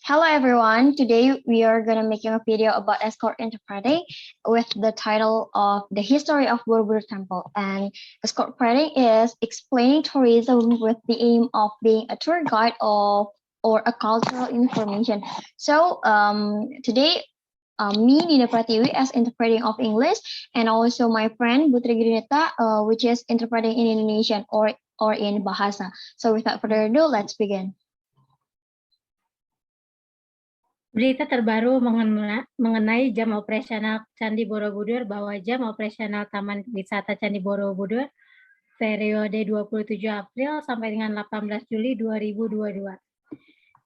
Hello everyone, today we are going to making a video about escort interpreting with the title of The History of Borobudur Temple. And escort interpreting is explaining tourism with the aim of being a tour guide or a cultural information. So today me Nina Pratiwi as interpreting of English and also my friend Putri Grinita which is interpreting in Indonesian or in Bahasa. So without further ado, let's begin. Berita terbaru mengenai jam operasional Candi Borobudur bahwa jam operasional Taman Wisata Candi Borobudur periode 27 April sampai dengan 18 Juli 2022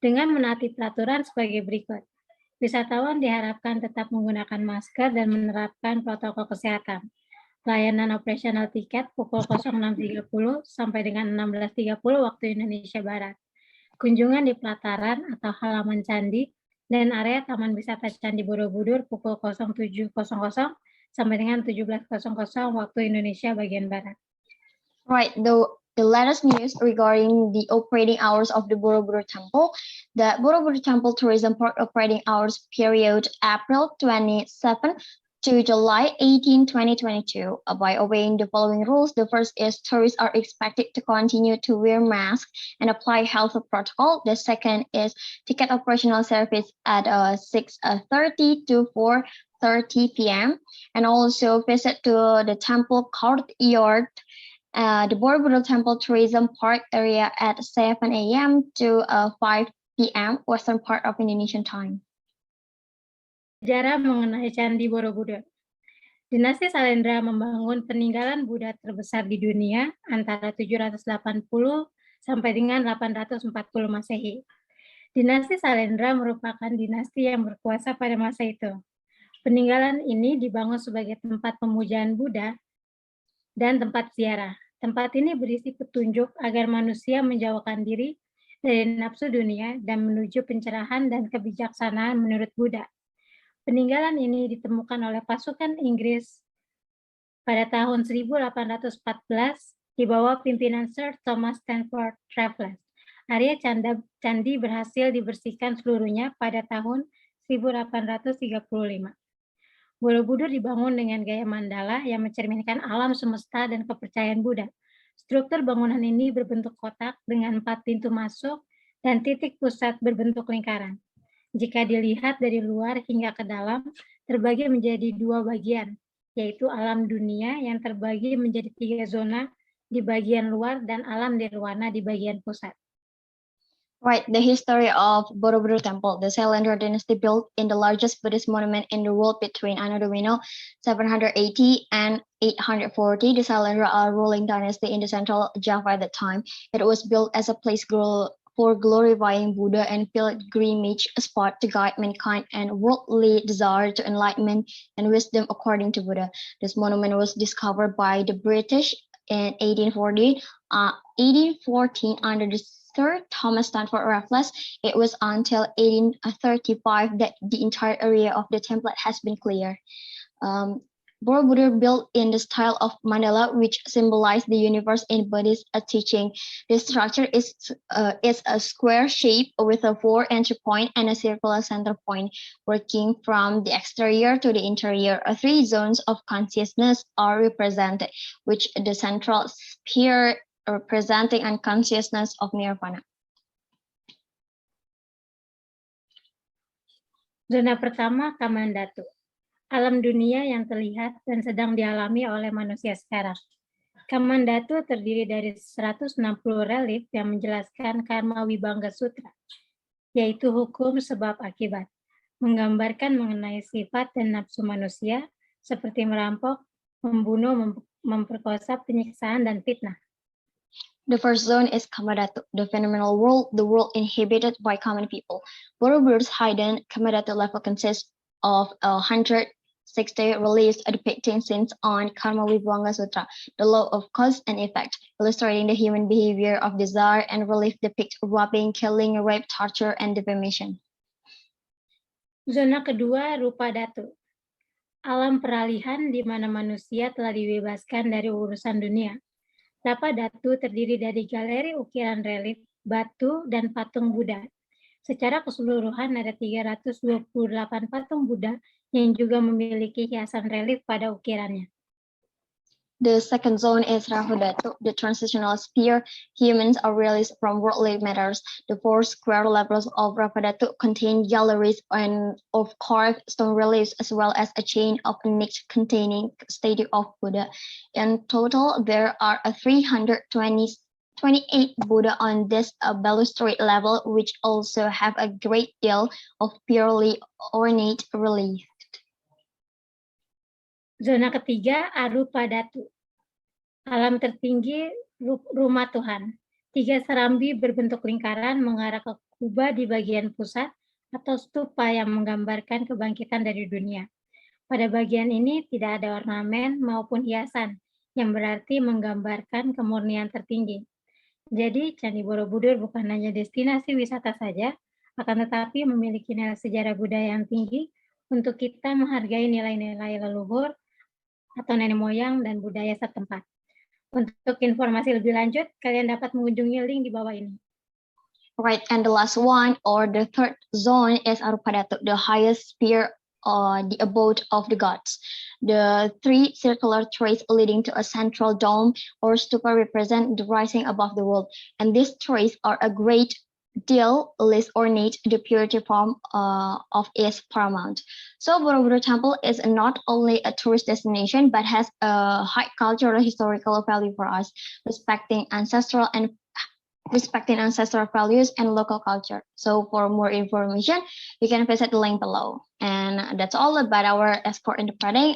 dengan menaati peraturan sebagai berikut. Wisatawan diharapkan tetap menggunakan masker dan menerapkan protokol kesehatan. Layanan operasional tiket pukul 06.30 sampai dengan 16.30 waktu Indonesia Barat. Kunjungan di pelataran atau halaman candi dan area Taman Wisata Candi Borobudur pukul 07.00 sampai dengan 17.00 waktu Indonesia bagian Barat. Right, the latest news regarding the operating hours of the Borobudur Temple. The Borobudur Temple Tourism Park operating hours period April 27 to July 18, 2022. By obeying the following rules, the first is tourists are expected to continue to wear masks and apply health protocol. The second is ticket operational service at 6:30 to 4:30 p.m. and also visit to the temple courtyard, the Borobudur Temple Tourism Park area at 7 a.m. to 5 p.m. Western part of Indonesian time. Sejarah mengenai Candi Borobudur. Dinasti Salendra membangun peninggalan Buddha terbesar di dunia antara 780 sampai dengan 840 Masehi. Dinasti Salendra merupakan dinasti yang berkuasa pada masa itu. Peninggalan ini dibangun sebagai tempat pemujaan Buddha dan tempat ziarah. Tempat ini berisi petunjuk agar manusia menjauhkan diri dari nafsu dunia dan menuju pencerahan dan kebijaksanaan menurut Buddha. Peninggalan ini ditemukan oleh pasukan Inggris pada tahun 1814 di bawah pimpinan Sir Thomas Stamford Raffles. Area candi berhasil dibersihkan seluruhnya pada tahun 1835. Borobudur dibangun dengan gaya mandala yang mencerminkan alam semesta dan kepercayaan Buddha. Struktur bangunan ini berbentuk kotak dengan 4 pintu masuk dan titik pusat berbentuk lingkaran. Jika dilihat dari luar hingga ke dalam, terbagi menjadi 2 bagian, yaitu alam dunia yang terbagi menjadi 3 zona di bagian luar dan alam nirwana di bagian pusat. Right, the history of Borobudur Temple. The Salendra dynasty built in the largest Buddhist monument in the world between Anno Domini 780 and 840. The Salendra ruling dynasty in the central Java at the time. It was built as a place for glorifying Buddha and pilgrimage spot to guide mankind and worldly desire to enlightenment and wisdom according to Buddha. This monument was discovered by the British in 1814 under the Sir Thomas Stamford Raffles. It was until 1835 that the entire area of the temple has been cleared. Borobudur built in the style of mandala, which symbolized the universe in Buddhist teaching. The structure is a square shape with a 4 entry point and a circular center point. Working from the exterior to the interior, 3 zones of consciousness are represented, which the central sphere representing unconsciousness of nirvana. Zona pertama, Kamandatu. Alam dunia yang terlihat dan sedang dialami oleh manusia sekarang. Kamandatu terdiri dari 160 relief yang menjelaskan Karma Vibhanga Sutra, yaitu hukum sebab akibat, menggambarkan mengenai sifat dan nafsu manusia seperti merampok, membunuh, memperkosa, penyiksaan, dan fitnah. The first zone is Kamadatu, the phenomenal world, the world inhabited by common people. Borobudur's hidden Kamadatu level consists of 160 reliefs depicting scenes on Karma Vibhanga Sutra, the law of cause and effect, illustrating the human behavior of desire, and relief depict robbing, killing, rape, torture, and defamation. Zona kedua, Rupa Datu. Alam peralihan di mana manusia telah dibebaskan dari urusan dunia. Rupa Datu terdiri dari galeri ukiran relief, batu, dan patung Buddha. Secara keseluruhan ada 328 patung Buddha yang juga memiliki hiasan relief pada ukirannya. The second zone is Rahudatu, the transitional sphere. Humans are released from worldly matters. The 4 square levels of Rahudatu contain galleries of carved stone reliefs, as well as a chain of niches containing statue of Buddha. In total, there are 328 Buddha on this balustrade level, which also have a great deal of purely ornate relief. Zona ketiga, Arupa Datu. Alam tertinggi rumah Tuhan. 3 serambi berbentuk lingkaran mengarah ke kubah di bagian pusat atau stupa yang menggambarkan kebangkitan dari dunia. Pada bagian ini tidak ada ornamen maupun hiasan, yang berarti menggambarkan kemurnian tertinggi. Jadi, Candi Borobudur bukan hanya destinasi wisata saja, akan tetapi memiliki nilai sejarah budaya yang tinggi untuk kita menghargai nilai-nilai leluhur atau nenek moyang dan budaya setempat. Untuk informasi lebih lanjut, kalian dapat mengunjungi link di bawah ini. Right, and the last one, or the third zone, is Arupadatu, the highest sphere, the abode of the gods. The 3 circular trays leading to a central dome or stupa represent the rising above the world, and these trays are a great deal less ornate. The purity form of is paramount. So Borobudur Temple is not only a tourist destination, but has a high cultural historical value for us, respecting ancestral values and local culture. So for more information, you can visit the link below. And that's all about our export interpreting.